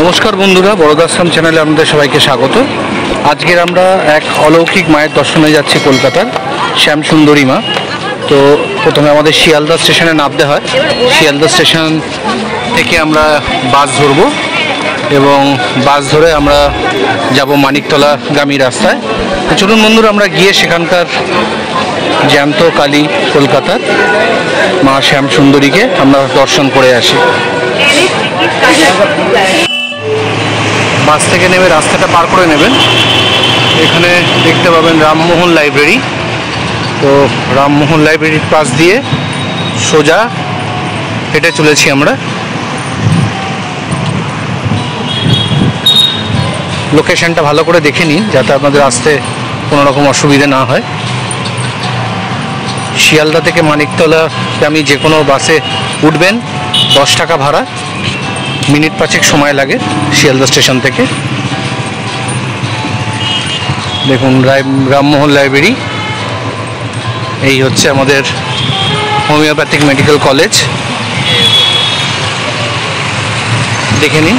নমস্কার বন্ধুরা, বড়দাশ্রম চ্যানেলে আপনাদের সবাইকে স্বাগত। আজকের আমরা এক অলৌকিক মায়ের দর্শনে যাচ্ছি কলকাতার শ্যামসুন্দরী মা। তো প্রথমে আমাদের শিয়ালদা স্টেশনে নামতে হয়। শিয়ালদা স্টেশন থেকে আমরা বাস ধরবো এবং বাস ধরে আমরা যাব মানিকতলাগামী রাস্তায়। তো চলুন বন্ধুরা, আমরা গিয়ে সেখানকার জ্যান্ত কালী কলকাতার মা শ্যামসুন্দরীকে আমরা দর্শন করে আসি। বাস থেকে নেমে রাস্তাটা পার করে নেবেন, এখানে দেখতে পাবেন রামমোহন লাইব্রেরি। তো রামমোহন লাইব্রেরির পাশ দিয়ে সোজা হেঁটে চলেছি আমরা। লোকেশনটা ভালো করে দেখে নিন যাতে আপনাদের আসতে কোনো রকম অসুবিধা না হয়। শিয়ালদা থেকে মানিকতলাগামী যে কোনো বাসে উঠবেন, 10 টাকা ভাড়া, মিনিট 5 সময় লাগে শিয়ালদা স্টেশন থেকে। দেখুন রামমোহন লাইব্রেরি, এই হচ্ছে আমাদের হোমিওপ্যাথিক মেডিকেল কলেজ, দেখে নিন।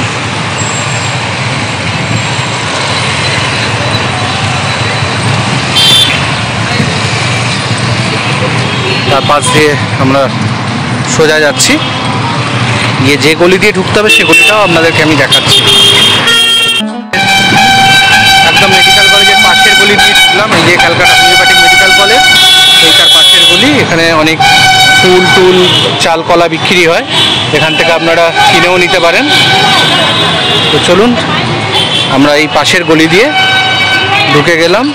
তার পাশ দিয়ে আমরা সোজা যাচ্ছি, গিয়ে যে গলি দিয়ে ঢুকতে হবে সে গলিটাও আপনাদেরকে আমি দেখাচ্ছি। একদম মেডিকেল কলেজের পাশের গলি দিয়ে ঢুকলাম। এই যে ক্যালকাটা হোমিওপ্যাথিক মেডিকেল কলেজ, এইটার পাশের গলি। এখানে অনেক ফুল টুল চাল কলা বিক্রি হয়, এখান থেকে আপনারা কিনেও নিতে পারেন। তো চলুন, আমরা এই পাশের গলি দিয়ে ঢুকে গেলাম।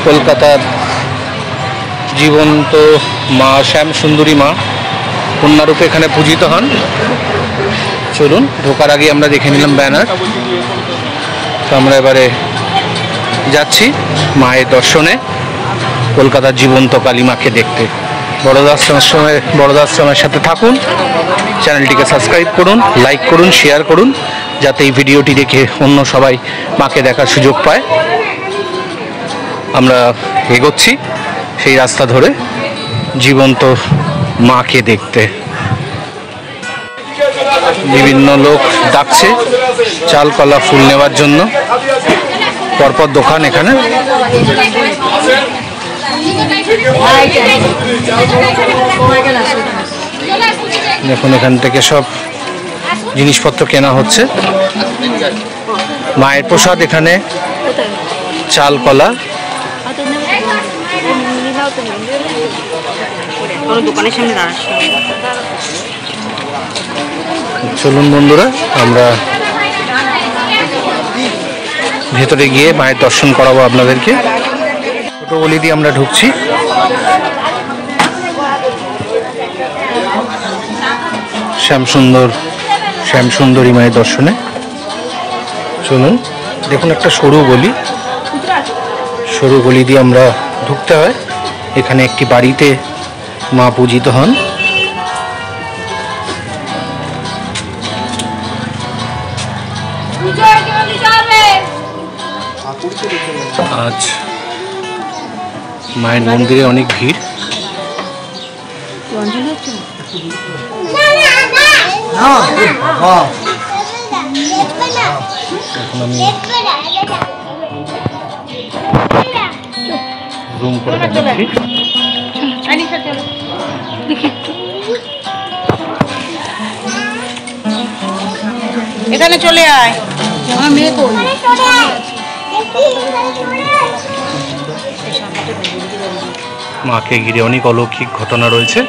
কলকাতার জীবন্ত মা শ্যামসুন্দরী মা কন্যারূপে এখানে পূজিত হন। চলুন, ঢোকার আগে আমরা দেখে নিলাম ব্যানার। তো আমরা এবারে যাচ্ছি মায়ের দর্শনে, কলকাতার জীবন্ত কালী মাকে দেখতে। বড়দাশ্রমের সাথে থাকুন, চ্যানেলটিকে সাবস্ক্রাইব করুন, লাইক করুন, শেয়ার করুন, যাতে এই ভিডিওটি দেখে অন্য সবাই মাকে দেখার সুযোগ পায়। আমরা এগোচ্ছি সেই রাস্তা ধরে জীবন্ত মাকে দেখতে। বিভিন্ন লোক ডাকছে চাল কলা ফুল নেওয়ার জন্য, পরপর দোকান এখানে। দেখুন, এখান থেকে সব জিনিসপত্র কেনা হচ্ছে। মায়ের প্রসাদ এখানে চাল কলা। চলুন বন্ধুরা, আমরা ভেতরে গিয়ে মায়ের দর্শন করাবো আপনাদেরকে। ছোট গলি দিয়ে আমরা ঢুকছি। শ্যামসুন্দরী মায়ের দর্শনে চলুন। দেখুন, একটা সরু গলি দিয়ে আমরা ঢুকতে হয়। এখানে একটি বাড়িতে মা পূজিত হন। আজ মায়ের মন্দিরে অনেক ভিড়। এখন আমি রুম করে দেখছি। এখানে চলে আয়। মাকে ঘিরে অনেক অলৌকিক ঘটনা রয়েছে।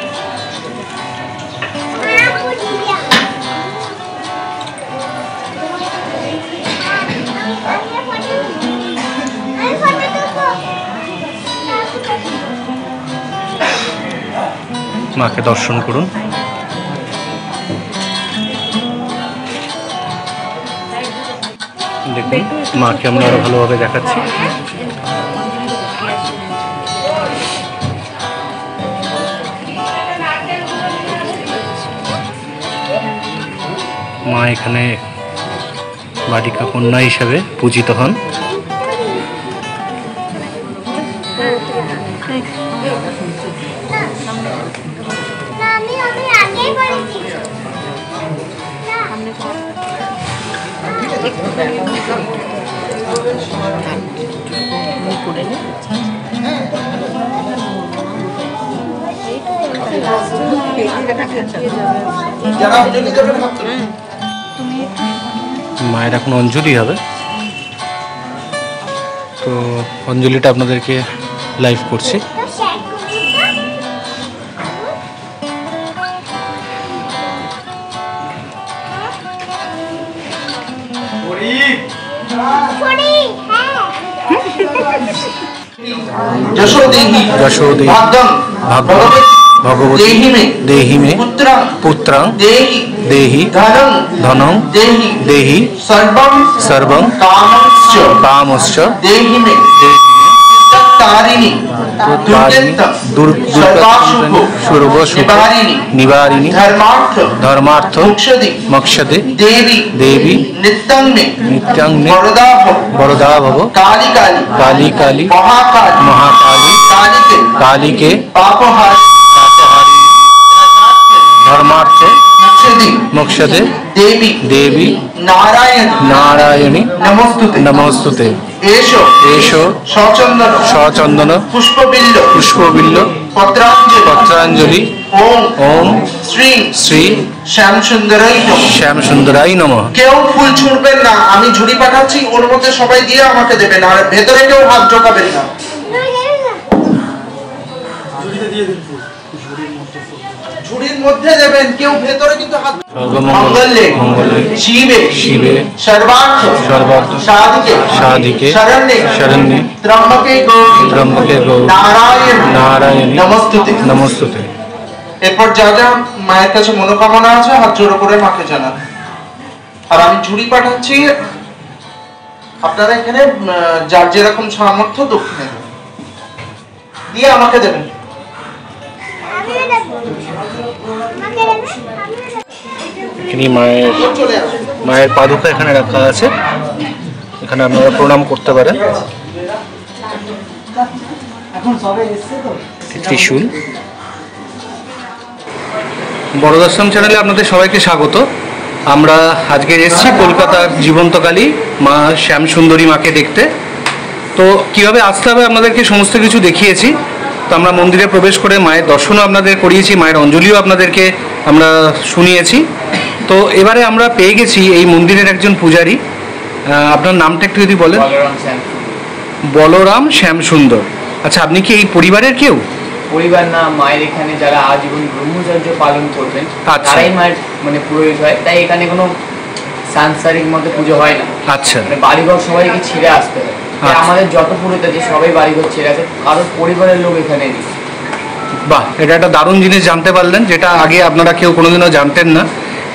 মাকে দর্শন করুন। দেখুন, মাকে আমরা আরো ভালোভাবে দেখাচ্ছি। মা এখানে বালিকা কন্যা হিসাবে পূজিত হন। সামনে চলে মুখ করে নে মায়ের এখন অঞ্জলি হবে, তো অঞ্জলিটা আপনাদেরকে লাইভ করছি। যশোদেহি ভগবতী দেহি মে পুত্রং দেহি ধনং দেহি সর্বং কামশ্চ দেহি মে সর্ব সুখ নিবারিণী ধর্মার্থ মোক্ষদে দেবী নিত্যং মে বরদা ভব কালী কালী মহাকালী কালীকে ধর্মার্থ মোক্ষদে দেবী নারায়ণী নমস্তুতে। এসো সচন্দন পুষ্পবিল্ল পত্রাঞ্জলি ওম শ্রী শ্যামসুন্দরাই নমঃ। কেউ ফুল ছুঁড়বেন না, আমি ঝুড়ি পাঠাচ্ছি, ওর মধ্যে সবাই দিয়ে আমাকে দেবেন, আর ভেতরে কেউ হাত ঢোকাবেন না। ঝুড়ির মধ্যে দেবেন, কেউ ভেতরে কিন্তু হাত। মঙ্গলে শিবে সর্বার্থ সাধিকে শরণ্যে ত্র্যম্বকে নারায়ণী নমস্তুতে। এরপর যা যা মায়ের কাছে মনোকামনা আছে হাত জোড়ো করে মাকে জানান। আর আমি ঝুড়ি পাঠাচ্ছি, আপনারা এখানে যার যেরকম সামর্থ্য দক্ষিণে দিয়ে আমাকে দেবেন। মায়ের পাদুকা এখানে রাখা আছে, এখানে আপনারা প্রণাম করতে পারেন। ত্রিশূল। বড়দাশ্রম চ্যানেলে আপনাদের সবাইকে স্বাগত। আমরা আজকে এসেছি কলকাতার জীবন্তকালী মা শ্যামসুন্দরী মাকে দেখতে। তো কিভাবে আসতে হবে আপনাদেরকে সমস্ত কিছু দেখিয়েছি। তো আমরা মন্দিরে প্রবেশ করে মায়ের দর্শনও আপনাদের করিয়েছি, মায়ের অঞ্জলিও আপনাদেরকে আমরা শুনিয়েছি। তো এবারে আমরা পেয়ে গেছি এই মন্দিরের একজন পূজারী। আপনার নামটা একটু যদি বলেন। বলরাম শ্যামসুন্দর। আচ্ছা, আপনি কি এই পরিবারের কেউ? পরিবার না, মায়ের এখানে যারা আজীবন ব্রহ্মচর্য পালন করবেন তারাই মায়ের মানে পুরোহিত হয়, তাই এখানে কোনো সাংসারিক মতো পুজো হয় না। আচ্ছা, বাড়িঘর সবাইকে ছেড়ে আসতে হয়। আমাদের যত পুরোহিত আছে সবাই বাড়িঘর ছেড়ে আসে, কারোর পরিবারের লোক এখানে নেই। বাহ, এটা একটা দারুণ জিনিস জানতে পারলেন, যেটা আগে আপনারা কেউ কোনোদিনও জানতেন না।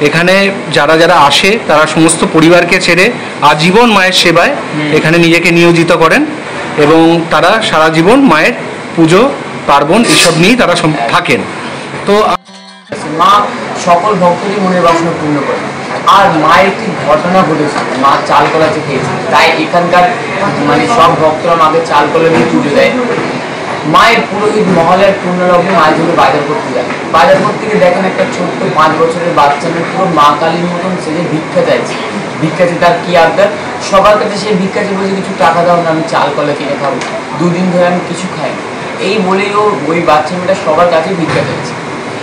এখানে যারা যারা আসে তারা সমস্ত পরিবারকে ছেড়ে আজীবন মায়ের সেবায় এখানে নিজেকে নিয়োজিত করেন এবং তারা সারা জীবন মায়ের পুজো পার্বণ এসব নিয়েই তারা থাকেন। তো মা সকল ভক্তরই মনের বাসনা পূর্ণ করে। আর মায়ের একটি ঘটনা ঘটেছে, মা চাল কলা খেয়েছে, তাই এখানকার মানে সব ভক্তরা মাকে চাল কলা দিয়ে পুজো দেয়। মায়ের পুরোহিত মহলের পূর্ণলগ্নে মায়ের জন্য বাজার করতে যায়। বাজার করতে গিয়ে দেখেন একটা ছোট্ট 5 বছরের বাচ্চা মেয়ে পুরো মা কালীর মতন সেজে ভিক্ষা চাইছে। ভিক্ষা চেয়ে তার কি আবদার, সবার কাছে সে ভিক্ষা চেয়ে বলছে কিছু টাকা দাও না, আমি চাল কলা কিনে খাবো, 2 দিন ধরে আমি কিছু খাই না। এই বলেই ও ওই বাচ্চা মেয়েটা সবার কাছে ভিক্ষা চাইছে।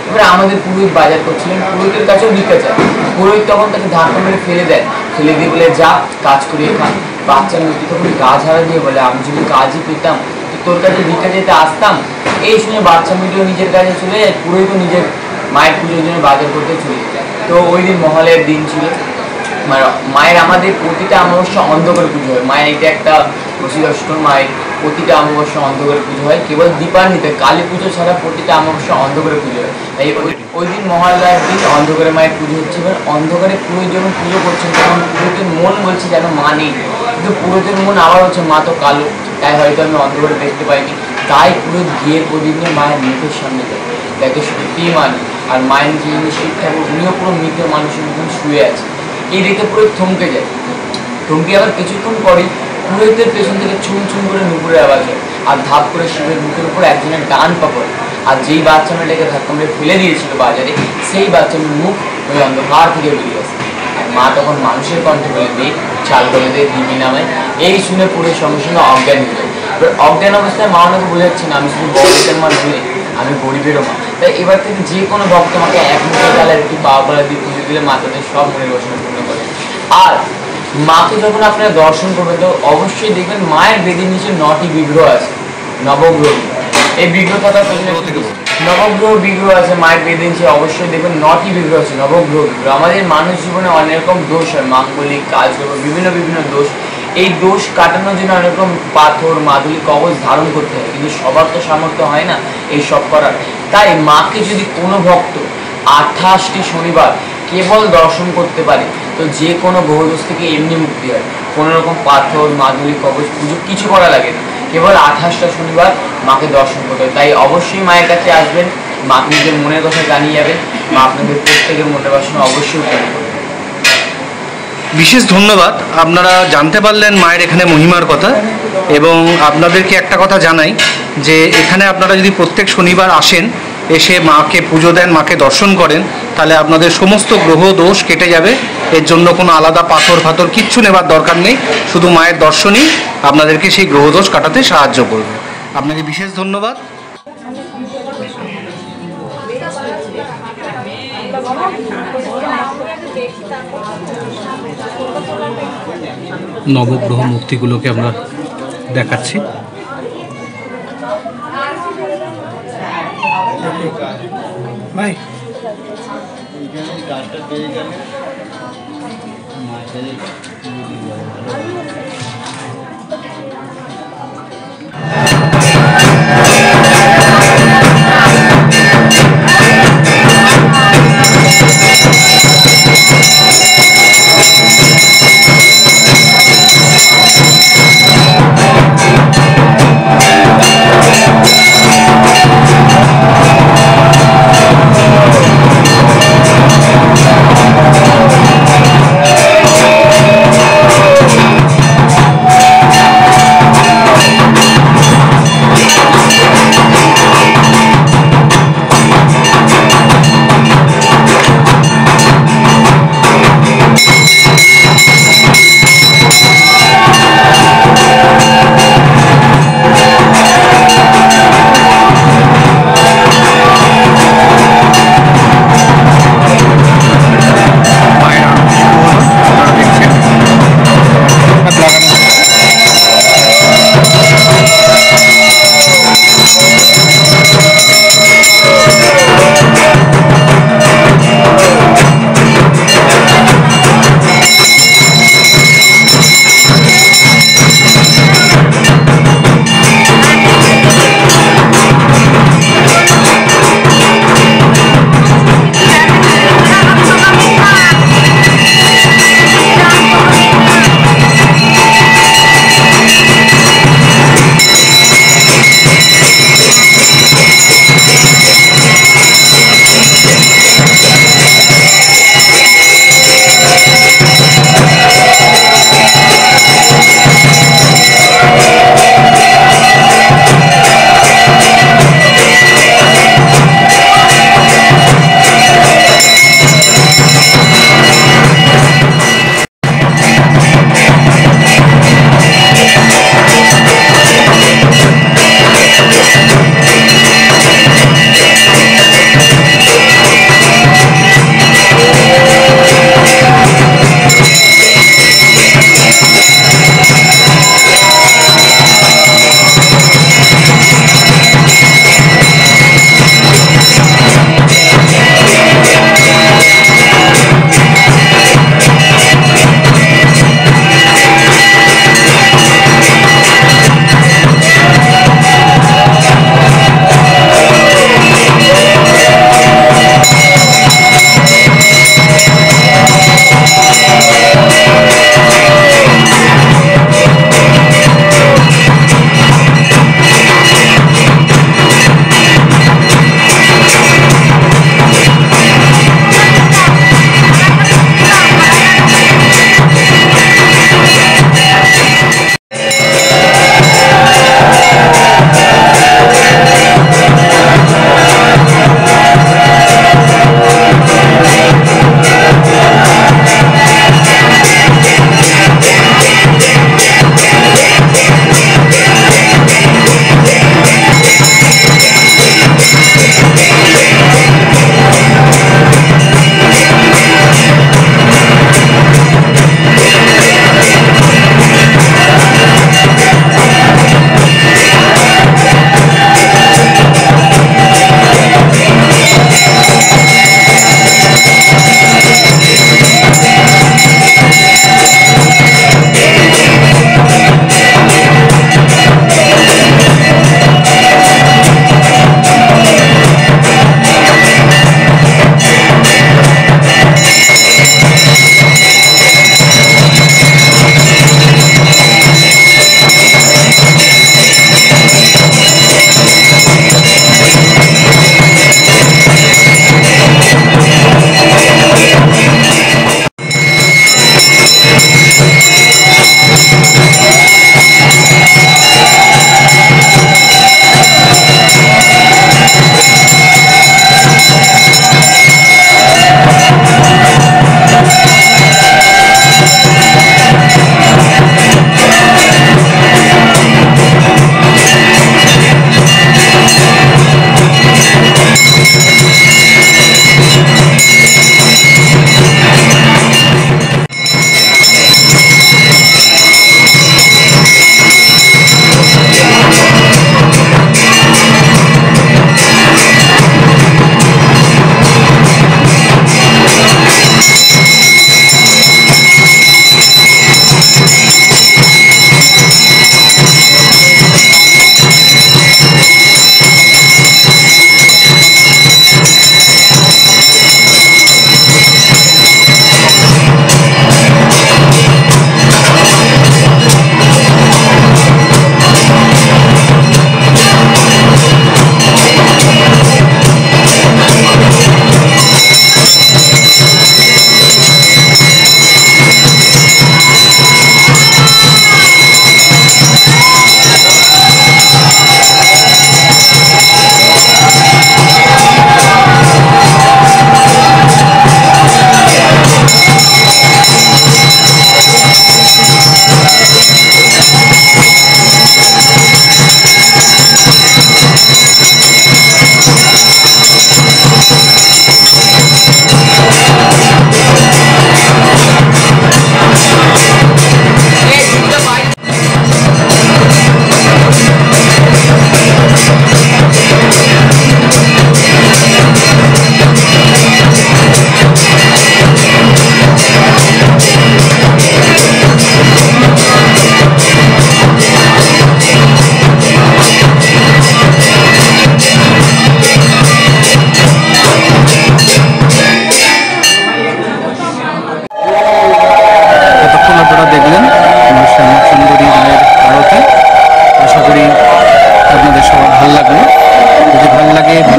এবার আমাদের পুরোহিত বাজার করছিলেন, পুরোহিতের কাছেও ভিক্ষা চায়। পুরোহিত তখন তাকে ধাক্কা মেরে ফেলে দেয়, ফেলে দিয়ে বলে যা কাজ করিয়ে খা। বাচ্চা মেয়েটি তখন গা ঝাড়া দিয়ে বলে আমি যদি কাজই পেতাম তোর কাছে ভিক্ষা যেতে আসতাম। এই শুনে বাচ্চা মেয়েটিও নিজের কাছে চলে যায়, পুরোহিতও নিজের মায়ের পুজোর জন্য বাজার করতে চলে যায়। তো ওই দিন মহলের দিন ছিল। মায়ের আমাদের প্রতিটা অমাবস্যা অন্ধকার পুজো হয়। মায়ের এটা একটা বৈশিষ্ট্য, মায়ের প্রতিটা অমাবস্যা অন্ধকারে পুজো হয়। কেবল দীপান্বিতে কালী পুজো ছাড়া প্রতিটা অমাবস্যা অন্ধকারে পুজো হয়। তাই ওই দিন মহালয়ার দিন অন্ধকারে মায়ের পুজো হচ্ছে। এবার অন্ধকারে পুরোহিত যখন পুজো করছেন তখন পুরোহিতের মন বলছে যেন মা নেই, কিন্তু পুরোহিতের মন আবার হচ্ছে মা তো কালো, তাই হয়তো আমি অন্ধকারে দেখতে পাইনি। তাই পুরোহিত গিয়ে প্রদীপ নিয়ে মায়ের মুখের সামনে যায়, দেখে সত্যিই মানে। আর মায়ের যিনি শিক্ষা উনিও পুরো মৃত মানুষের মতন শুয়ে আছে। এই দেখে পুরোহিত থমকে যায়। থমকে আবার কিছুক্ষণ পরেই পুরোহিতের পেছন থেকে ছুম ছুম করে নুপুরের আওয়াজ হয়, আর ধাপ করে শিবের মুখের উপর একজনের ডান পা পড়ে। আর যেই বাচ্চা মেয়েটাকে ধাক্কা মেরে ফেলে দিয়েছিল বাজারে, সেই বাচ্চা মেয়ের মুখ ওই অন্ধকার থেকে বেরিয়ে আসে। আর মা তখন মানুষের কণ্ঠে বলে দিয়ে চাল করে দিয়ে দিবি নামে। এই শুনে পুরো সঙ্গে সঙ্গে অজ্ঞান হয়ে যায়। এবার অজ্ঞান অবস্থায় মা ওনাকে বোঝাচ্ছে না আমি শুধু বড়দের মা নই, আমি গরিবেরও মা। তাই এবার থেকে যে কোনো ভক্ত আমাকে এক মুখে গালের একটি পাওয়া করা দিয়ে পুজো দিলে মা তাদের সব মনের বাসনা পূর্ণ করে। আর মাকে যখন আপনারা দর্শন করবেন তো অবশ্যই দেখবেন মায়ের বেদির নিচে 9টি বিগ্রহ আছে, নবগ্রহ। এই বিগ্রহ কথা নবগ্রহ বিগ্রহ আছে মায়ের বেদির নিচে, অবশ্যই দেখবেন 9টি বিগ্রহ আছে, নবগ্রহ বিগ্রহ। আমাদের মানুষ জীবনে অনেক রকম দোষ হয়, মাঙ্গলিক কালসর্প বিভিন্ন বিভিন্ন দোষ। এই দোষ কাটানোর জন্য অনেক রকম পাথর মাদুলি কবচ ধারণ করতে হয়, কিন্তু সবার তো সামর্থ্য হয় না এই সব করার। তাই মাকে যদি কোনো ভক্ত 28টি শনিবার কেবল দর্শন করতে পারে তো যে কোনো গ্রহদোষ থেকে এমনি মুক্তি হয়। কোনো রকম পাথর মাদুলি কবচ পুজো কিছু করা লাগে না, কেবল 28টা শনিবার মাকে দর্শন করতে হয়। তাই অবশ্যই মায়ের কাছে আসবেন, মাকে নিজের মনের কথা জানিয়ে যাবেন, মা আপনাদের প্রত্যেকের মনের বাসনা অবশ্যই পূরণ করবেন। বিশেষ ধন্যবাদ, আপনারা জানতে পারলেন মায়ের এখানে মহিমার কথা। এবং আপনাদেরকে একটা কথা জানাই যে এখানে আপনারা যদি প্রত্যেক শনিবার আসেন, এসে মাকে পুজো দেন, মাকে দর্শন করেন, তাহলে আপনাদের সমস্ত গ্রহ দোষ কেটে যাবে। এর জন্য কোনো আলাদা পাথর ফাথর কিচ্ছু নেবার দরকার নেই, শুধু মায়ের দর্শনই আপনাদেরকে সেই গ্রহ দোষ কাটাতে সাহায্য করবে। আপনাকে বিশেষ ধন্যবাদ। নবগ্রহ মূর্তিগুলোকে আমরা দেখাচ্ছি। ভাই গাছটা পেয়ে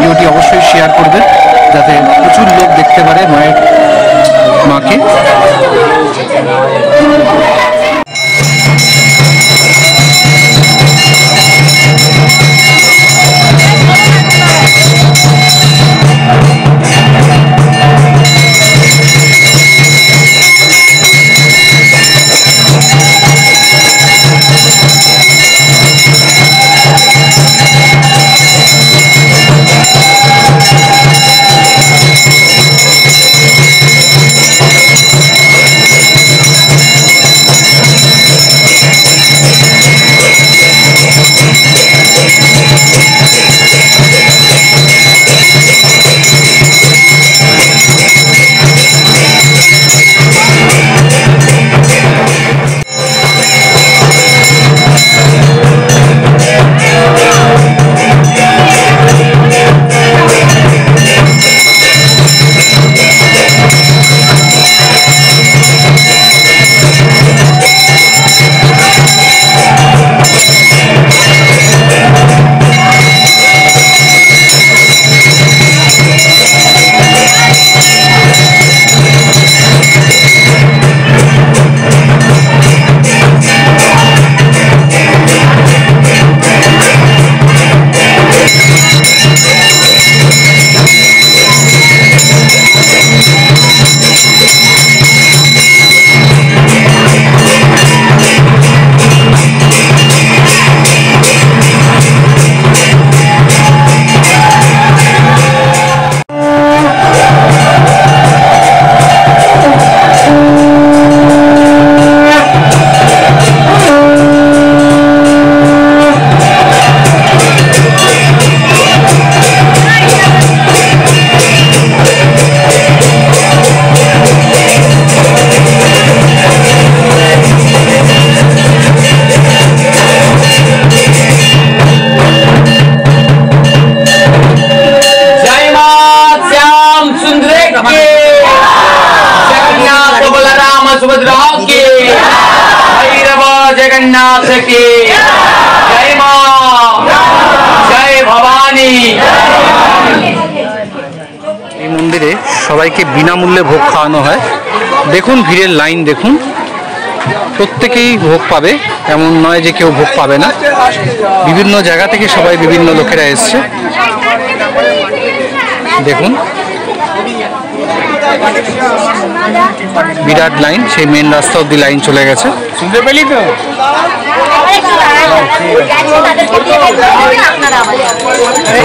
ভিডিওটি অবশ্যই শেয়ার করবেন যাতে প্রচুর লোক দেখতে পারে মায়ের মাকে। जगन्नाथ की जय मां जय भवानी। এই মন্দিরে সবাইকে বিনামূল্যে ভোগ খাওয়ানো হয়। দেখুন ভিড়ের লাইন দেখুন, প্রত্যেকেই ভোগ পাবে, এমন নয় যে কেউ ভোগ পাবে না। বিভিন্ন জায়গা থেকে সবাই বিভিন্ন লোকেরা এসছে। দেখুন বিরাট লাইন, সেই মেন রাস্তা অব্দি লাইন চলে গেছে। শুনতে পেলি তো?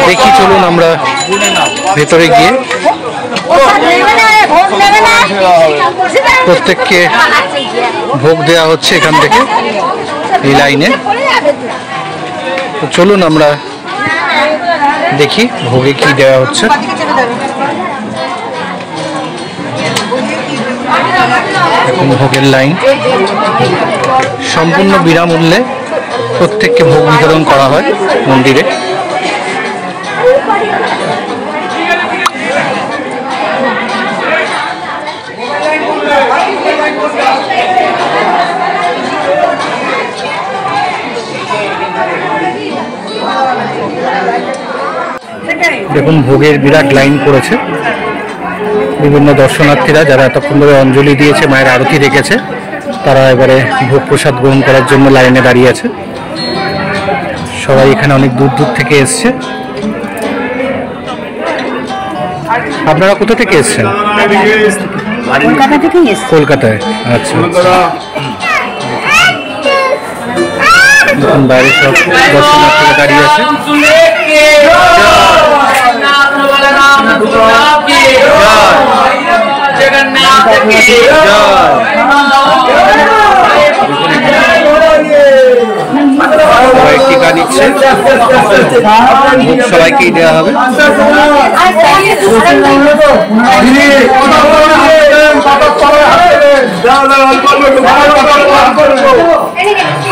দেখি চলুন আমরা ভেতরে গিয়ে প্রত্যেককে ভোগ দেওয়া হচ্ছে এখান থেকে এই লাইনে। তো চলুন আমরা দেখি ভোগে কি দেওয়া হচ্ছে। এখন ভোগের লাইন, সম্পূর্ণ বিনামূল্যে প্রত্যেককে ভোগ বিতরণ করা হয় মন্দিরে। দেখুন ভোগের বিরাট লাইন করেছে বিভিন্ন দর্শনার্থীরা, যারা এতক্ষণ ধরে অঞ্জলি দিয়েছে, মায়ের আরতি দেখেছে, তারা এবারে ভোগ প্রসাদ গ্রহণ করার জন্য লাইনে দাঁড়িয়ে আছে। সবাই এখানে অনেক দূর দূর থেকে এসছে। আপনারা কোথা থেকে এসছেন? কলকাতা থেকেই এসছি। কলকাতায়। আচ্ছা, দেখুন বাইরে সব দর্শনার্থীরা দাঁড়িয়ে আছে। সবাই টিকা নিচ্ছে, সবাইকেই দেওয়া হবে।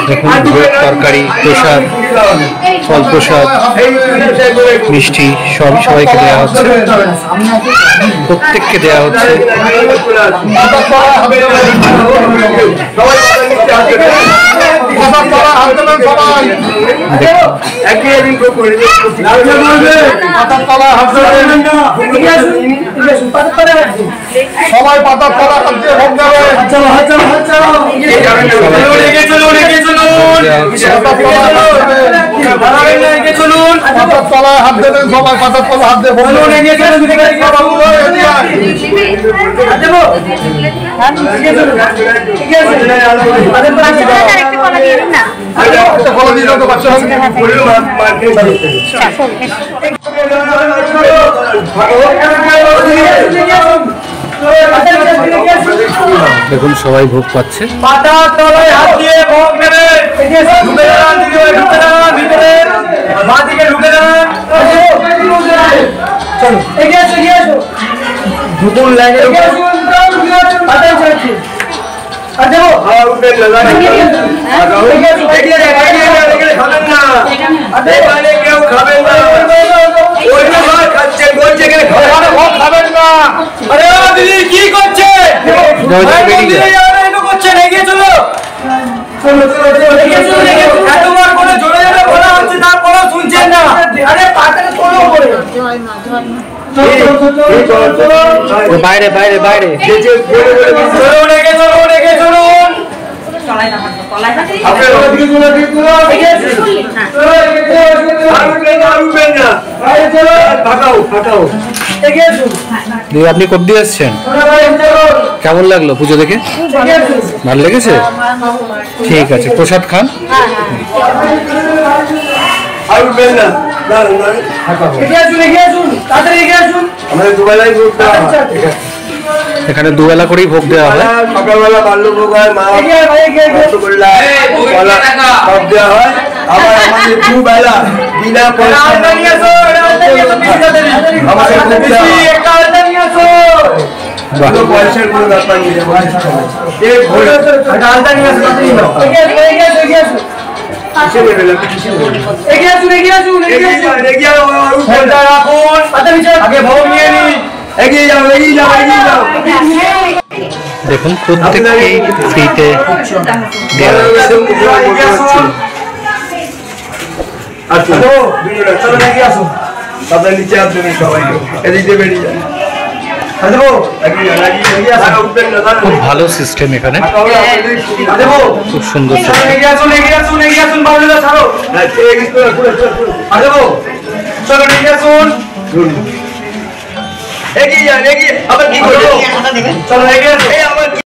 দেখুন ভোগ, তরকারি, প্রসাদ, ফল প্রসাদ, মিষ্টি সব সবাইকে দেওয়া হচ্ছে, প্রত্যেককে দেওয়া হচ্ছে। পাতার তলায় হাত দেবেন সবাই। পাতার তলায় হাত দেবেন সবাই, পাতার তলায় হাত দিয়ে ভোগ দেবেন। পাতার তলায় হাত দেবেন সবাই, পাতার তলায় হাত দিয়ে ভোগ দেখুন সবাই ভোগ পাচ্ছে। পাতার তলায় হাত দিয়ে ভোগ নেবে। ঢুকে যান, ঢুকে যান ভিতরে, মা দিকে ঢুকে যান। চলো এগিয়ে আসো, এগিয়ে আসো। ঢুকুন লাইনে, পাতায় ছাড়ছি। আর যাবো এগিয়ে খাবেন না, এখানে কেউ খাবেন না। ওই ভাই খাচ্ছেন বলছে এখানে খাবেন না। আরে দিদি কি করছে? করছেন, এগিয়ে চলো। এতবার করে জোরে জোরে বলা হচ্ছে, তারপরেও শুনছেন না। আরে পাতাটা তোলো করে বাইরে বাইরে বাইরে চলুন, এগিয়ে চলুন, এগিয়ে চলুন। আপনি কব দিয়ে আসছেন? কেমন লাগলো পুজো দেখে? ভালো লেগেছে? ঠিক আছে, প্রসাদ খান। এখানে দুবেলা করেই ভোগ দেওয়া হয়। সকালবেলা বাল্য ভোগ হয়, মা রসগোল্লা সব দেওয়া হয়। আবার আমাদের দুবেলা বিনা পয়সায় পয়সার কোনো ব্যাপার নেই। দেখুন প্রত্যেককেই ফ্রিতে দেওয়া হচ্ছে। নিচে আসবেন সবাই, এদিকে বেরিয়ে যান। খুব ভালো সিস্টেম এখানে, খুব সুন্দর সিস্টেম। এগিয়ে যান, এগিয়ে আবার কি করবো? চলো এগিয়ে